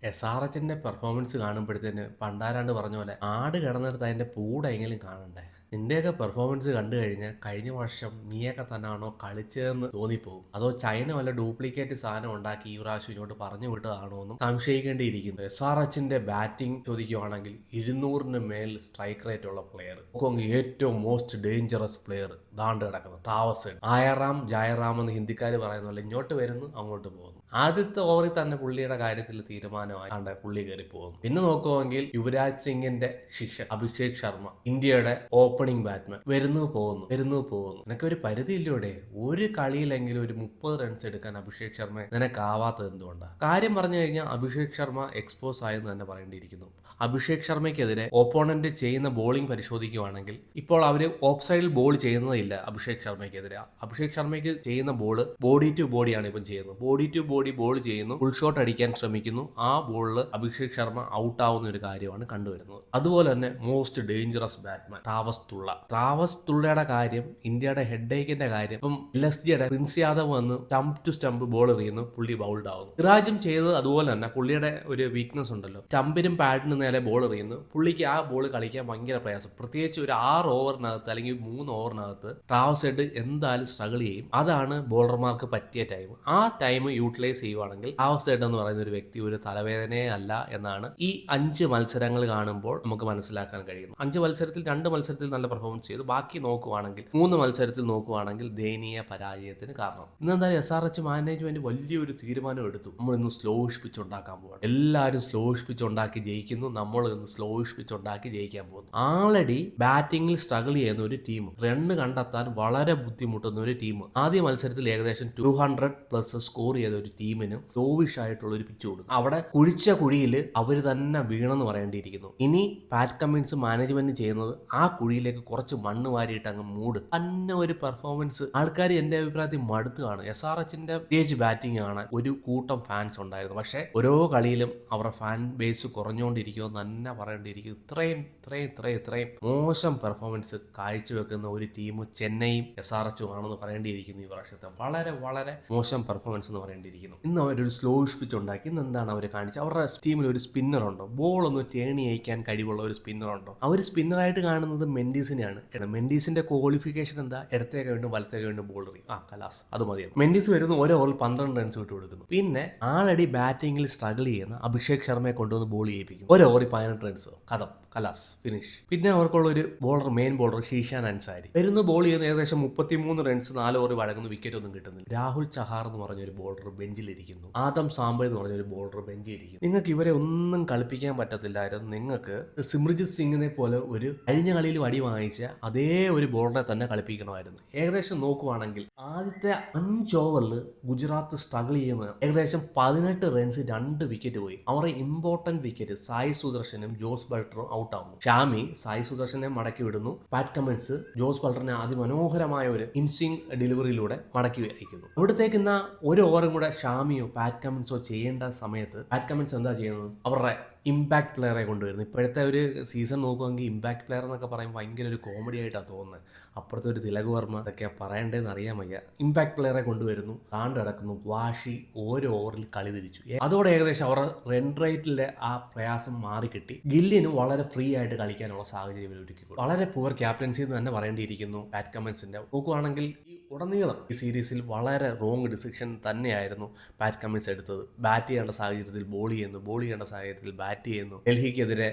SRHന്റെ performance കാണുമ്പോഴത്തേന് പണ്ടാരാണ്ട് പറഞ്ഞ പോലെ ആട് കിടന്നിടത്ത് അതിന്റെ പൂടെങ്കിലും കാണണ്ടേ. നിന്റെയൊക്കെ പെർഫോമൻസ് കണ്ടു കഴിഞ്ഞാൽ കഴിഞ്ഞ വർഷം നീയൊക്കെ തന്നെയാണോ കളിച്ചതെന്ന് തോന്നിപ്പോകും. അതോ ചൈന വല്ല ഡ്യൂപ്ലിക്കേറ്റ് സാധനം ഉണ്ടാക്കി ഈ പ്രാവശ്യം ഇങ്ങോട്ട് പറഞ്ഞു വിട്ടതാണോ എന്നും സംശയിക്കേണ്ടിയിരിക്കുന്നു. SRHന്റെ ബാറ്റിംഗ് ചോദിക്കുവാണെങ്കിൽ 200-ന് മേൽ സ്ട്രൈക്ക് റേറ്റ് ഉള്ള പ്ലെയർ, ഏറ്റവും മോസ്റ്റ് ഡേഞ്ചറസ് പ്ലെയർ ദാണ്ട് കിടക്കുന്നു ട്രാവസ്. ആയറാം ജയറാം എന്ന് ഹിന്ദിക്കാർ പറയുന്ന പോലെ ഇങ്ങോട്ട് വരുന്നു അങ്ങോട്ട് പോകുന്നു. ആദ്യത്തെ ഓവറിൽ തന്നെ പുള്ളിയുടെ കാര്യത്തിൽ തീരുമാനമായിണ്ട് പുള്ളി കയറി പോകുന്നു. പിന്നെ നോക്കുമെങ്കിൽ യുവരാജ് സിംഗിന്റെ ശിക്ഷ അഭിഷേക് ശർമ്മ, ഇന്ത്യയുടെ ഓപ്പണിംഗ് ബാറ്റ്മാൻ, വരുന്നു പോകുന്നു. നിനക്ക് ഒരു പരിധി ഇല്ലോടെ. ഒരു കളിയിലെങ്കിലും ഒരു 30 റൺസ് എടുക്കാൻ അഭിഷേക് ശർമ്മ നിനക്കാവാത്തത് എന്തുകൊണ്ടാണ്? കാര്യം പറഞ്ഞു കഴിഞ്ഞാൽ അഭിഷേക് ശർമ്മ എക്സ്പോസ് ആയെന്ന് തന്നെ പറയേണ്ടിയിരിക്കുന്നു. അഭിഷേക് ശർമ്മയ്ക്കെതിരെ ഓപ്പോണന്റ് ചെയ്യുന്ന ബോളിംഗ് പരിശോധിക്കുവാണെങ്കിൽ ഇപ്പോൾ അവർ ഓഫ് സൈഡിൽ ബോൾ ചെയ്യുന്നതില്ല. അഭിഷേക് ശർമ്മയ്ക്കെതിരെ അഭിഷേക് ശർമ്മയ്ക്ക് ചെയ്യുന്ന ബോൾ ബോഡി ടു ബോഡിയാണ് ഇപ്പം ചെയ്യുന്നത്. ബോഡി ടു ബോഡി ബോൾ ചെയ്യുന്നു, ഫുൾ ഷോട്ട് അടിക്കാൻ ശ്രമിക്കുന്നു. ആ ബോളിൽ അഭിഷേക് ശർമ്മ ഔട്ട് ആവുന്ന ഒരു കാര്യമാണ് കണ്ടുവരുന്നത്. അതുപോലെ തന്നെ മോസ്റ്റ് ഡേഞ്ചറസ് ബാറ്റ്മാൻ ട്രാവസ് തുള്ളയുടെ കാര്യം, ഇന്ത്യയുടെ ഹെഡ് ഏക്കിന്റെ കാര്യം, ഇപ്പം LSGയുടെ പ്രിൻസ് യാദവ് വന്ന് സ്റ്റംപ് ടു സ്റ്റംപ് ബോൾ എറിയുന്നു, പുള്ളി ബൗൾഡ് ആവുന്നു. സിറാജും ചെയ്തത് അതുപോലെ തന്നെ. പുള്ളിയുടെ ഒരു വീക്ക്നെസ് ഉണ്ടല്ലോ, സ്റ്റമ്പിനും പാഡിനും നേരെ ബോൾ എറിയുന്നു. പുള്ളിക്ക് ആ ബോൾ കളിക്കാൻ ഭയങ്കര പ്രയാസം. പ്രത്യേകിച്ച് ഒരു 6 ഓവറിനകത്ത് അല്ലെങ്കിൽ 3 ഓവറിനകത്ത് ട്രാവസ് ഹെഡ് എന്തായാലും സ്ട്രഗിൾ ചെയ്യും. അതാണ് ബോളർമാർക്ക് പറ്റിയ ടൈം. ആ ടൈം യൂട്ടിലൈസ് ചെയ്യുവാണെങ്കിൽ ട്രാവസ് ഹെഡ് എന്ന് പറയുന്ന ഒരു വ്യക്തി ഒരു തലവേദനയെ അല്ല എന്നാണ് ഈ 5 മത്സരങ്ങൾ കാണുമ്പോൾ നമുക്ക് മനസ്സിലാക്കാൻ കഴിയുന്നത്. 5 മത്സരത്തിൽ 2 മത്സരത്തിൽ നല്ല പെർഫോമൻസ് ചെയ്തു. ബാക്കി നോക്കുവാണെങ്കിൽ 3 മത്സരത്തിൽ നോക്കുവാണെങ്കിൽ ദയനീയ പരാജയത്തിന് കാരണം. ഇന്നെന്തായാലും SRH മാനേജ്മെന്റ് വലിയൊരു തീരുമാനം എടുത്തു. നമ്മൾ ഇന്ന് സ്ലോയിഷ് പിച്ച് ഉണ്ടാക്കാൻ പോവാണ്. എല്ലാവരും സ്ലോയിഷ് പിച്ച് ഉണ്ടാക്കി ജയിക്കുന്നു, നമ്മൾ ഇന്ന് സ്ലോയിഷ് പിച്ച് ഉണ്ടാക്കി ജയിക്കാൻ പോകുന്നു. ആൾറെഡി ബാറ്റിംഗിൽ സ്ട്രഗിൾ ചെയ്യുന്ന ഒരു ടീം, റണ്ണ് കണ്ടെത്താൻ വളരെ ബുദ്ധിമുട്ടുന്ന ഒരു ടീം, ആദ്യ മത്സരത്തിൽ ഏകദേശം 200+ സ്കോർ ചെയ്ത ഒരു ടീമിന് സ്ലോവിഷ് ആയിട്ടുള്ള ഒരു പിച്ച് കൊടുക്കും. അവിടെ കുഴിച്ച കുഴിയിൽ അവർ തന്നെ വീണെന്ന് പറയേണ്ടിയിരിക്കുന്നു. ഇനി പാറ്റ് കമ്മിൻസ് മാനേജ്മെന്റ് ചെയ്യുന്നത് ആ കുഴിയിലേക്ക് കുറച്ച് മണ്ണ് വാരിയിട്ട് അങ്ങ് മൂട്. തന്നെ ഒരു പെർഫോമൻസ് ആൾക്കാർ എന്റെ അഭിപ്രായത്തിൽ മടുത്തുകയാണ്. SRHന്റെ സ്റ്റേജ് ബാറ്റിംഗ് ആണ് ഒരു കൂട്ടം ഫാൻസ് ഉണ്ടായിരുന്നു. പക്ഷേ ഓരോ കളിയിലും അവരുടെ ഫാൻ ബേസ് കുറഞ്ഞുകൊണ്ടിരിക്കുമെന്ന് തന്നെ പറയേണ്ടിയിരിക്കും. ഇത്രയും മോശം പെർഫോമൻസ് കാഴ്ചവെക്കുന്ന ഒരു ടീം ചെന്നൈയും SRHും ആണെന്ന് പറയേണ്ടിയിരിക്കുന്നു. ഈ വർഷത്തെ വളരെ വളരെ മോശം പെർഫോമൻസ് എന്ന് പറയേണ്ടിയിരിക്കുന്നു. ഇന്ന് അവരൊരു സ്ലോയിഷ് പിച്ച് ഉണ്ടാക്കി. ഇന്ന് എന്താണ് അവർ കാണിച്ചത്? അവരുടെ ടീമിൽ ഒരു സ്പിന്നർ ഉണ്ടോ? ബോൾ ഒന്ന് ടേണി അയക്കാൻ കഴിവുള്ള ഒരു സ്പിന്നർ ഉണ്ടോ? അവർ സ്പിന്നറായിട്ട് കാണുന്നത് മെൻഡീസിനെയാണ്. മെൻഡീസിന്റെ ക്വാളിഫിക്കേഷൻ എന്താ? ഇടത്തേക്ക് വീണ്ടും വലത്തേക്ക് വീണ്ടും ബോൾ എറിയും. കലാസ്, അത് മതിയാകും. മെൻഡീസ് വരുന്നു, ഓരോ ഓവറിൽ 12 റൺസ് വിട്ട് കൊടുക്കുന്നു. പിന്നെ ആൾറെഡി ബാറ്റിംഗിൽ സ്ട്രഗിൾ ചെയ്യുന്ന അഭിഷേക് ശർമ്മയെ കൊണ്ടുവന്ന് ബോൾ ചെയ്യിപ്പിക്കും. ഒരു ഓവറിൽ 18 റൺസ്, കഥം, കലാസ്, ഫിനിഷ്. പിന്നെ അവർക്കുള്ള ഒരു ബോളർ, മെയിൻ ബോളർ ഷീഷാൻ അൻസാരി വരുന്നു, ബോൾ ചെയ്യുന്ന ഏകദേശം 33 റൺസ്, 4 ഓവർ വഴങ്ങുന്നു, വിക്കറ്റ് ഒന്നും കിട്ടുന്നില്ല. രാഹുൽ ചഹാർ എന്ന് പറഞ്ഞൊരു ബോളർ ബെഞ്ചിലിരിക്കുന്നു. ആദം സാംബ എന്ന് പറഞ്ഞൊരു ബോളർ ബെഞ്ചിലിരിക്കുന്നു. നിങ്ങൾക്ക് ഇവരെ ഒന്നും കളിപ്പിക്കാൻ പറ്റത്തില്ലായിരുന്നു. നിങ്ങൾക്ക് സിമ്രജിത് സിംഗിനെ പോലെ ഒരു കഴിഞ്ഞ കളിയിൽ വടി വാങ്ങിച്ച അതേ ഒരു ബോളറെ തന്നെ കളിപ്പിക്കണമായിരുന്നു. ഏകദേശം നോക്കുവാണെങ്കിൽ ആദ്യത്തെ 5 ഓവറിൽ ഗുജറാത്ത് സ്ട്രഗിൾ ചെയ്യുന്ന ഏകദേശം 18 റൺസ്, 2 വിക്കറ്റ് പോയി. അവരുടെ ഇമ്പോർട്ടന്റ് വിക്കറ്റ് സായി സുദർശനും ജോസ് ബൾട്ടറും ഔട്ട് ആവുന്നു. ഷാമി സായി സുദർശനെ മടക്കി വിടുന്നു. പാറ്റ് കമ്മിൻസ് ജോസ് ബൾട്ടറിനെ അതിമനോഹരമായ ഒരു ഇൻസ്വിംഗ് ഡെലിവറിയിലൂടെ മടക്കി അയക്കുന്നു. അവിടത്തേക്ക് ഇന്ന് ഒരു ഓവറും കൂടെ ഷാമിയോ പാറ്റ് കമ്മിൻസോ ചെയ്യേണ്ട സമയത്ത് പാറ്റ് കമ്മിൻസ് എന്താ ചെയ്യുന്നത്? അവരുടെ ഇമ്പാക്ട് പ്ലെയറെ കൊണ്ടുവരുന്നു. ഇപ്പോഴത്തെ ഒരു സീസൺ നോക്കുമെങ്കിൽ ഇമ്പാക്ട് പ്ലെയർ എന്നൊക്കെ പറയുമ്പോൾ ഭയങ്കര ഒരു കോമഡി ആയിട്ടാണ് തോന്നുന്നത്. അപ്പുറത്തെ ഒരു തിലക് വർമ്മ അതൊക്കെ പറയേണ്ടതെന്ന് അറിയാൻ വയ്യ. ഇമ്പാക്ട് പ്ലെയറെ കൊണ്ടുവരുന്നു, താണ്ട് കിടക്കുന്നു, വാശി, ഓരോ ഓവറിൽ കളി തിരിച്ചു. അതോടെ ഏകദേശം അവരുടെ റൺ റേറ്റിലെ ആ പ്രയാസം മാറിക്കിട്ടി. ഗില്ലിന് വളരെ ഫ്രീ ആയിട്ട് കളിക്കാനുള്ള സാഹചര്യം ഒരുക്കി. വളരെ പുവർ ക്യാപ്റ്റൻസി എന്ന് തന്നെ പറയേണ്ടിയിരിക്കുന്നു പാറ്റ് കമ്മിൻസിന്റെ. നോക്കുവാണെങ്കിൽ ഉടനീളം ഈ സീരീസിൽ വളരെ റോങ് ഡിസിഷൻ തന്നെയായിരുന്നു പാറ്റ് കമ്മിൻസ് എടുത്തത്. ബാറ്റ് ചെയ്യേണ്ട സാഹചര്യത്തിൽ ബോൾ ചെയ്യേണ്ട സാഹചര്യത്തിൽ ബാറ്റ് ചെയ്യുന്നു. ഡൽഹിക്കെതിരെ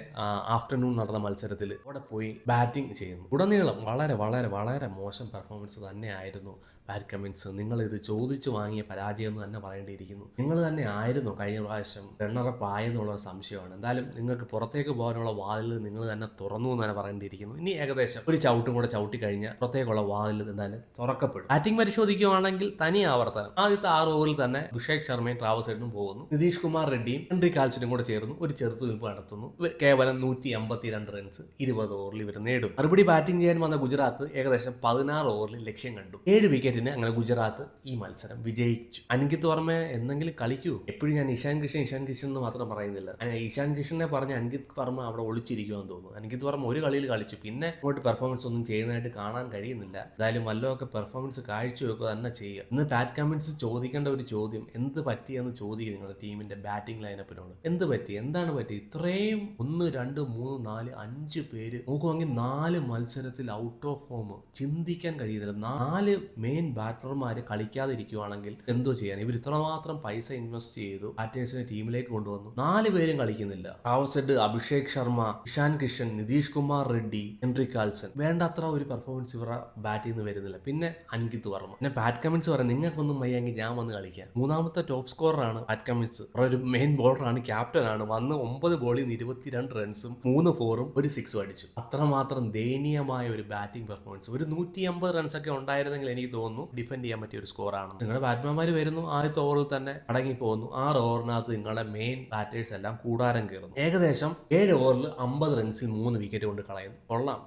ആഫ്റ്റർനൂൺ നടന്ന മത്സരത്തിൽ അവിടെ പോയി ബാറ്റിംഗ് ചെയ്യുന്നു. ഉടനീളം വളരെ വളരെ വളരെ മോശം പെർഫോമൻസ് തന്നെയായിരുന്നു പാറ്റ് കമ്മിൻസ്. നിങ്ങൾ ഇത് ചോദിച്ചു വാങ്ങിയ പരാജയം എന്ന് തന്നെ പറയേണ്ടിയിരിക്കുന്നു. നിങ്ങൾ തന്നെ ആയിരുന്നു കഴിഞ്ഞ പ്രാവശ്യം റണ്ണറപ്പ് ആയെന്നുള്ള സംശയമാണ്. എന്തായാലും നിങ്ങൾക്ക് പുറത്തേക്ക് പോകാനുള്ള വാതിൽ നിങ്ങൾ തന്നെ തുറന്നു എന്ന് തന്നെ പറയേണ്ടിയിരിക്കുന്നു. ഇനി ഏകദേശം ഒരു ചവിട്ടും കൂടെ ചവിട്ടി കഴിഞ്ഞാൽ പുറത്തേക്കുള്ള വാതിൽ എന്തായാലും തുറക്കപ്പെടും. ബാറ്റിംഗ് പരിശോധിക്കുകയാണെങ്കിൽ തനി ആവർത്തനം. ആദ്യത്തെ 6 ഓവറിൽ തന്നെ അഭിഷേക് ശർമ്മയും ട്രാവസ് ഹെഡും പോകുന്നു. നിതീഷ് കുമാർ റെഡ്ഡിയും ഹെൻറി കാൽസിനും കൂടെ ചേർന്ന് ഒരു ചെറുത്തുനിൽപ്പ് നടത്തുന്നു. കേവലം 152 റൺസ് 20 ഓവറിൽ ഇവർ നേടും. മറുപടി ബാറ്റിംഗ് ചെയ്യാൻ വന്ന ഗുജറാത്ത് ഏകദേശം 16 ഓവറിൽ ലക്ഷ്യം കണ്ടു. 7 വിക്കറ്റിന് അങ്ങനെ ഗുജറാത്ത് ഈ മത്സരം വിജയിച്ചു. അൻകിത് വർമ്മ എന്തെങ്കിലും കളിക്കൂ? എപ്പോഴും ഞാൻ ഇഷാൻ കിഷൻ എന്ന് മാത്രം പറയുന്നില്ല. ഇഷാൻ കിഷനെ പറഞ്ഞ അൻകിത് വർമ്മ അവിടെ ഒളിച്ചിരിക്കുമെന്ന് തോന്നുന്നു. അൻകിത് വർമ്മ ഒരു കളിയിൽ കളിച്ചു, പിന്നെ അങ്ങോട്ട് പെർഫോമൻസ് ഒന്നും ചെയ്യുന്നതായിട്ട് കാണാൻ കഴിയുന്നില്ല. എന്തായാലും വല്ലതൊക്കെ പെർഫോമൻസ് പെർഫോമൻസ് കാഴ്ചവെക്കുക തന്നെ ചെയ്യുക. ഇന്ന് പാറ്റ് കമ്മിൻസ് ചോദിക്കേണ്ട ഒരു ചോദ്യം, എന്ത് പറ്റിയെന്ന് ചോദിക്കുക നിങ്ങളുടെ ടീമിന്റെ ബാറ്റിംഗ് ലൈനപ്പിനോട്. എന്ത് പറ്റി, എന്താണ് പറ്റി, ഇത്രയും 1 2 3 4 5 പേര് നോക്കുവാണെങ്കിൽ 4 മത്സരത്തിൽ ഔട്ട് ഓഫ് ഫോം, ചിന്തിക്കാൻ കഴിയുന്നില്ല. 4 മെയിൻ ബാറ്റർമാര് കളിക്കാതിരിക്കുവാണെങ്കിൽ എന്തോ ചെയ്യാൻ? ഇവർ ഇത്രമാത്രം പൈസ ഇൻവെസ്റ്റ് ചെയ്തു, ബാറ്റേഴ്സിനെ ടീമിലേക്ക് കൊണ്ടുവന്നു, 4 പേരും കളിക്കുന്നില്ല. റാവസെഡ്, അഭിഷേക് ശർമ്മ, ഇഷാൻ കിഷൻ, നിതീഷ് കുമാർ റെഡ്ഡി, ഹെൻറി കാൾസൺ, വേണ്ടത്ര ഒരു പെർഫോമൻസ് ഇവരുടെ ബാറ്റിൽ നിന്ന് വരുന്നില്ല. പിന്നെ അൻകിത് വർമ്മ. പിന്നെ പാറ്റ് കമ്മിൻസ് പറയാം, നിങ്ങൾക്കൊന്നും വയ്യെങ്കിൽ ഞാൻ വന്ന് കളിക്കാം. മൂന്നാമത്തെ ടോപ്പ് സ്കോററാണ് പാറ്റ് കമ്മിൻസ്. ഒരു മെയിൻ ബോളറാണ്, ക്യാപ്റ്റനാണ്. വന്ന് 9 ബോളിൽ നിന്ന് 22 റൺസും 3 ഫോറും 1 സിക്സും അടിച്ചു. അത്രമാത്രം ദയനീയമായ ഒരു ബാറ്റിംഗ് പെർഫോമൻസ്. ഒരു 150 റൺസ് ഒക്കെ ഉണ്ടായിരുന്നെങ്കിൽ എനിക്ക് തോന്നുന്നു ഡിഫെൻഡ് ചെയ്യാൻ പറ്റിയ ഒരു സ്കോറാണ്. നിങ്ങളുടെ ബാറ്റ്മാൻമാർ വരുന്നു, ആദ്യത്തെ ഓവറിൽ തന്നെ മടങ്ങി പോകുന്നു. 6 ഓവറിനകത്ത് നിങ്ങളുടെ മെയിൻ ബാറ്റേഴ്സ് എല്ലാം കൂടാരം കയറുന്നു. ഏകദേശം 7 ഓവറിൽ 50 റൺസിൽ 3 വിക്കറ്റ് കൊണ്ട് കളയുന്നു. കൊള്ളാം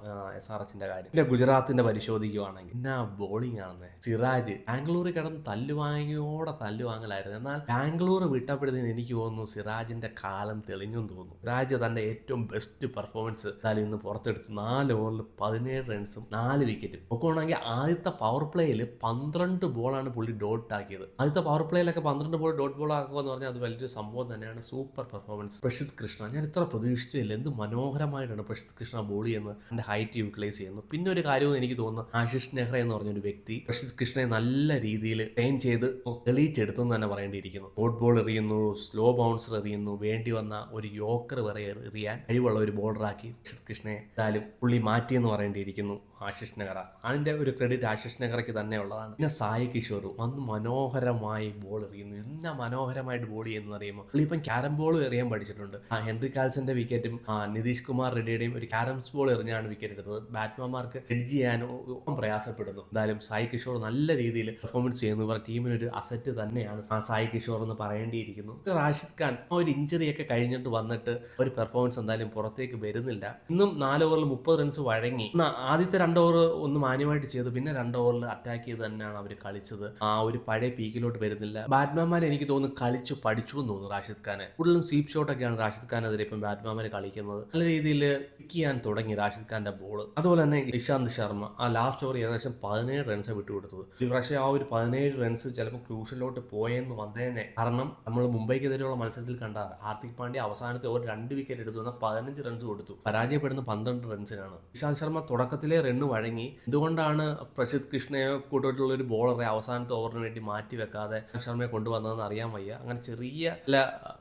SRHന്റെ കാര്യം. പിന്നെ ഗുജറാത്തിന്റെ പരിശോധിക്കുകയാണെങ്കിൽ പിന്നെ ബോളിംഗ് ആണെന്നേ. സിറാജ് ബാംഗ്ലൂരിൽ കിടന്ന് തല്ലുവാങ്ങിയോടെ തല്ലുവാങ്ങലായിരുന്നു. എന്നാൽ ബാംഗ്ലൂർ വിട്ടപ്പെടുന്നതിന് എനിക്ക് തോന്നുന്നു സിറാജിന്റെ കാലം തെളിഞ്ഞെന്ന് തോന്നുന്നു. സിറാജ് തന്റെ ഏറ്റവും ബെസ്റ്റ് പെർഫോമൻസ് എന്തായാലും ഇന്ന് പുറത്തെടുത്ത് 4 ഓവറിൽ 17 റൺസും 4 വിക്കറ്റും നോക്കുകയാണെങ്കിൽ ആദ്യത്തെ പവർ പ്ലേയിൽ 12 ബോളാണ് പുള്ളി ഡോട്ട് ആക്കിയത്. ആദ്യത്തെ പവർ പ്ലേയിലൊക്കെ 12 ബോൾ ഡോട്ട് ബോൾ ആക്കുക എന്ന് പറഞ്ഞാൽ അത് വലിയൊരു സംഭവം തന്നെയാണ്. Super performance. പ്രസിദ്ധ് കൃഷ്ണ, ഞാൻ ഇത്ര പ്രതീക്ഷിച്ചില്ല. എന്ത് മനോഹരമായിട്ടാണ് പ്രസിദ്ധ് കൃഷ്ണ ബോൾ ചെയ്യുന്നത്, എൻ്റെ ഹൈറ്റ് യൂട്ടിലൈസ് ചെയ്യുന്നു. പിന്നെ ഒരു കാര്യവും എനിക്ക് തോന്നുന്നു, ആശിഷ് നെഹ്റ എന്ന് പറഞ്ഞൊരു വ്യക്തി പ്രസിദ്ധ് കൃഷ്ണയെ നല്ല രീതിയിൽ ട്രെയിൻ ചെയ്ത് തെളിയിച്ചെടുത്തെന്ന് തന്നെ പറയേണ്ടിയിരിക്കുന്നു. ഡോട്ട് ബോൾ എറിയുന്നു, സ്ലോ ബൗൺസർ എറിയുന്നു, വേണ്ടി വന്ന ഒരു യോക്കർ വരെ എറിയാൻ കഴിവുള്ള ഒരു ബോളറാക്കി പ്രസിദ്ധ് കൃഷ്ണയെ എന്തായാലും പുള്ളി മാറ്റിയെന്ന് പറയേണ്ടിയിരിക്കുന്നു ആശിഷ് നെഹ്റ. അതിൻ്റെ ഒരു ക്രെഡിറ്റ് ആശിഷ് നെഹ്റയ്ക്ക് തന്നെ ഉള്ളതാണ്. പിന്നെ സായി കിഷോർ വന്ന് മനോഹരമായി ബോൾ എറിയുന്നു. എന്നാ മനോഹരമായിട്ട് ബോൾ ചെയ്യുന്നത് അറിയുമ്പോൾ പുള്ളി ഇപ്പം ക്യാരം ബോൾ എറിയാൻ പഠിച്ചിട്ടുണ്ട്. ഹെൻറി കാൽസന്റെ വിക്കറ്റും നിതീഷ് കുമാർ റെഡ്ഡിയുടെയും ഒരു ക്യാരംസ് ബോൾ എറിഞ്ഞാണ് വിക്കറ്റ് എടുത്തത്. ബാറ്റ്മാൻമാർക്ക് ഹെഡ്ജ് ചെയ്യാനും പ്രയാസപ്പെടുന്നു. എന്തായാലും സായി കിഷോർ നല്ല രീതിയിൽ പെർഫോമൻസ് ചെയ്യുന്നു. ഇവർ ടീമിനൊരു അസറ്റ് തന്നെയാണ് സായി കിഷോർ എന്ന് പറയേണ്ടിയിരിക്കുന്നു. റാഷിദ് ഖാൻ ഒരു ഇഞ്ചറിയൊക്കെ കഴിഞ്ഞിട്ട് വന്നിട്ട് ഒരു പെർഫോമൻസ് എന്തായാലും പുറത്തേക്ക് വരുന്നില്ല. ഇന്നും 4 ഓവറിൽ 30 റൺസ് വഴങ്ങി. ആദ്യത്തെ 2 ഓവർ ഒന്ന് മാന്യമായിട്ട് ചെയ്തു, പിന്നെ 2 ഓവറിൽ അറ്റാക്ക് ചെയ്ത് തന്നെയാണ് അവർ കളിച്ചത്. ആ ഒരു പഴയ പീക്കിലോട്ട് വരുന്നില്ല. ബാറ്റ്മാൻമാർ എനിക്ക് തോന്നുന്നു കളിച്ചു പഠിച്ചു എന്ന് തോന്നുന്നു റാഷിദ് ഖാനെ. കൂടുതലും സ്വീപ് ഷോട്ടൊക്കെയാണ് റാഷിദ് ഖാനെതിരെ ഇപ്പം ബാറ്റ്മാൻമാർ കളിക്കുന്നത്. നല്ല രീതിയിൽ പിക്ക് ചെയ്യാൻ തുടങ്ങി റാഷിദ് ഖാന്റെ ബോൾ. അതുപോലെ തന്നെ ഇഷാന്ത് ശർമ്മ ആ ലാസ്റ്റ് ഓവർ ഏകദേശം 17 റൺസ് വിട്ടുകൊടുത്തത്. പക്ഷേ ആ ഒരു 17 റൺസ് ചിലപ്പോൾ ക്രൂഷ്യലോട്ട് പോയെന്ന് വന്നേനെ. കാരണം നമ്മൾ മുംബൈക്കെതിരെയുള്ള മത്സരത്തിൽ കണ്ട ഹാർദിക് പാണ്ഡ്യ അവസാനത്തെ ഓവർ 2 വിക്കറ്റ് എടുത്തു, എന്നാൽ 15 റൺസ് കൊടുത്തു. പരാജയപ്പെടുന്ന 12 റൺസിനാണ്. ഇഷാന്ത് ശർമ്മ തുടക്കത്തിലെ റണ്ണ് വഴങ്ങി. എന്തുകൊണ്ടാണ് പ്രസിദ്ധ് കൃഷ്ണയെ കൂട്ടിട്ടുള്ള ഒരു ബോളറെ അവസാനത്തെ ഓവറിന് വേണ്ടി മാറ്റി വെക്കാതെ ശർമ്മയെ കൊണ്ടുവന്നതെന്ന് അറിയാൻ വയ്യ. അങ്ങനെ ചെറിയ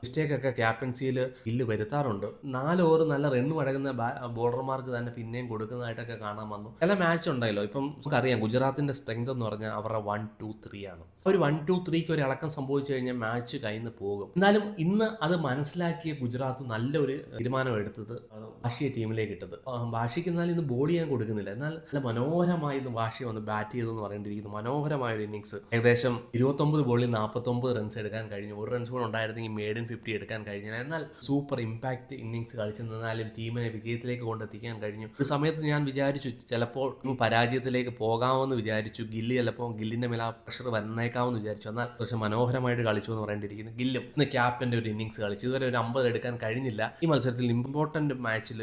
മിസ്റ്റേക്ക് ഒക്കെ ക്യാപ്റ്റൻസിയിൽ ഇല്ല് വരുത്താറുണ്ട്. 4 ഓവർ നല്ല റണ്ണ് വഴങ്ങുന്ന ബോളർമാർക്ക് തന്നെ പിന്നെയും കൊടുക്കുന്നതായിട്ടൊക്കെ കാണാൻ വന്നു. ചില മാച്ച് ഉണ്ടായല്ലോ, ഇപ്പം നമുക്കറിയാം ഗുജറാത്തിന്റെ സ്ട്രെങ്ത് എന്ന് പറഞ്ഞാൽ അവരുടെ 1 2 3 ആണ്. ഒരു 1 2 3ക്ക് ഒരു ഇളക്കം സംഭവിച്ചു കഴിഞ്ഞാൽ മാച്ച് കയ്യിൽ നിന്ന് പോകും. എന്നാലും ഇന്ന് അത് മനസ്സിലാക്കിയ ഗുജറാത്ത് നല്ലൊരു തീരുമാനം എടുത്തത് ബാഷിയെ ടീമിലേക്ക് ഇട്ടത്. ബാഷിക്ക് എന്നാലും ഇന്ന് ബോൾ ചെയ്യാൻ കൊടുക്കുന്നില്ല, എന്നാൽ നല്ല മനോഹരമായി ഇന്ന് ബാഷി വന്ന് ബാറ്റ് ചെയ്തെന്ന് പറയേണ്ടിയിരിക്കുന്നു. മനോഹരമായ ഒരു ഇന്നിങ്സ്. ഏകദേശം 29 ബോളിൽ 49 റൺസ് എടുക്കാൻ കഴിഞ്ഞു. 1 റൺസ് കൂടെ ഉണ്ടായിരുന്നെങ്കിൽ മേഡൻ 50 എടുക്കാൻ കഴിഞ്ഞു. എന്നാൽ സൂപ്പർ ഇമ്പാക്ട് ഇന്നിങ്സ് കളിച്ചെന്നാലും ടീമിനെ വിജയത്തിലേക്ക് കൊണ്ടെത്തിക്കാൻ കഴിഞ്ഞു. ഒരു സമയത്ത് ഞാൻ വിചാരിച്ചു ചിലപ്പോൾ പരാജയത്തിലേക്ക് പോകാമെന്ന് വിചാരിച്ചു. ഗില്ല് ചിലപ്പോൾ ഗില്ലിന്റെ മേലെ ആ പ്രഷർ വന്നേക്കാമെന്ന് വിചാരിച്ചു. എന്നാൽ പക്ഷെ മനോഹരമായിട്ട് കളിച്ചു എന്ന് പറയേണ്ടിയിരിക്കുന്നു. ഗില്ലും ഇന്ന് ക്യാപ്റ്റന്റെ ഒരു ഇന്നിങ്സ് കളിച്ചു. ഇതുവരെ ഒരു 50 എടുക്കാൻ കഴിഞ്ഞില്ല. ഈ മത്സരത്തിൽ ഇമ്പോർട്ടന്റ് മാച്ചിൽ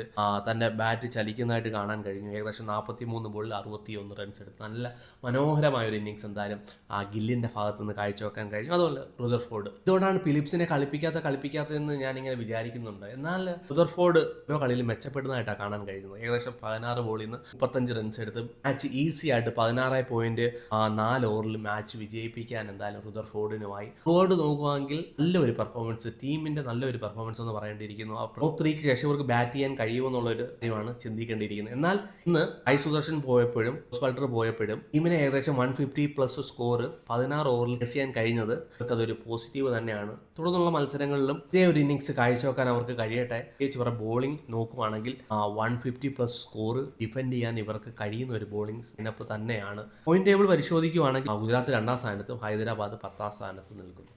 തന്റെ ബാറ്റ് ചലിക്കുന്നതായിട്ട് കാണാൻ കഴിഞ്ഞു. ഏകദേശം 43 ബോളിൽ 61 റൺസ് എടുത്തു. നല്ല മനോഹരമായ ഒരു ഇന്നിങ്സ് എന്തായാലും ആ ഗില്ലിന്റെ ഭാഗത്ത് നിന്ന് കാഴ്ചവെക്കാൻ കഴിഞ്ഞു. അതുപോലെ റുദർഫോർഡ്, ഇതുകൊണ്ടാണ് ഫിലിപ്സിനെ കളിപ്പിക്കാത്തതെന്ന് ഞാനിങ്ങനെ വിചാരിക്കുന്നുണ്ട്. എന്നാൽ റുദർഫോർഡ് ഓരോ കളിയിൽ മെച്ചപ്പെടുന്നതായിട്ടാണ് കാണാൻ കഴിയുന്നത്. ഏകദേശം 16 ബോളിൽ നിന്ന് 35 റൺസ് എടുത്ത് മാച്ച് ഈസി ആയിട്ട് 16 പോയിന്റ് 4 ഓവറിൽ മാച്ച് വിജയിപ്പിക്കാൻ എന്തായാലും റുദർഫോർഡിനുമായി. ഫോർഡ് നോക്കുകയാണെങ്കിൽ നല്ലൊരു പെർഫോമൻസ്, ടീമിന്റെ നല്ലൊരു പെർഫോമൻസ് എന്ന് പറയേണ്ടിയിരിക്കുന്നു. ടോപ്പ് 3ക്ക് ശേഷം ഇവർക്ക് ബാറ്റ് ചെയ്യാൻ കഴിയുമെന്നുള്ളൊരു കാര്യമാണ് ചിന്തിക്കേണ്ടിയിരിക്കുന്നത്. എന്നാൽ ഇന്ന് ഐ സുദർശൻ പോയപ്പോഴും സ്പൾട്ടർ പോയപ്പോഴും ടീമിനെ ഏകദേശം 150+ സ്കോർ 16 ഓവറിൽ ചെയ്യാൻ കഴിഞ്ഞത് അതൊരു പോസിറ്റീവ് തന്നെയാണ്. തുടർന്നുള്ള മത്സരങ്ങളിലും ഇതേ ഒരു ഇന്നിങ്സ് കാഴ്ചവെക്കാൻ അവർക്ക് കഴിയട്ടെ. പ്രത്യേകിച്ച് ഇവരുടെ ബോളിംഗ് നോക്കുവാണെങ്കിൽ 150+ സ്കോർ ഡിഫെൻഡ് ചെയ്യാൻ ഇവർക്ക് കഴിയുന്ന ഒരു ബോളിംഗ് ലൈനപ്പ് തന്നെയാണ്. പോയിന്റ് ടേബിൾ പരിശോധിക്കുകയാണെങ്കിൽ ഗുജറാത്ത് 2ാം സ്ഥാനത്തും ഹൈദരാബാദ് 10ാം സ്ഥാനത്തും നിൽക്കുന്നു.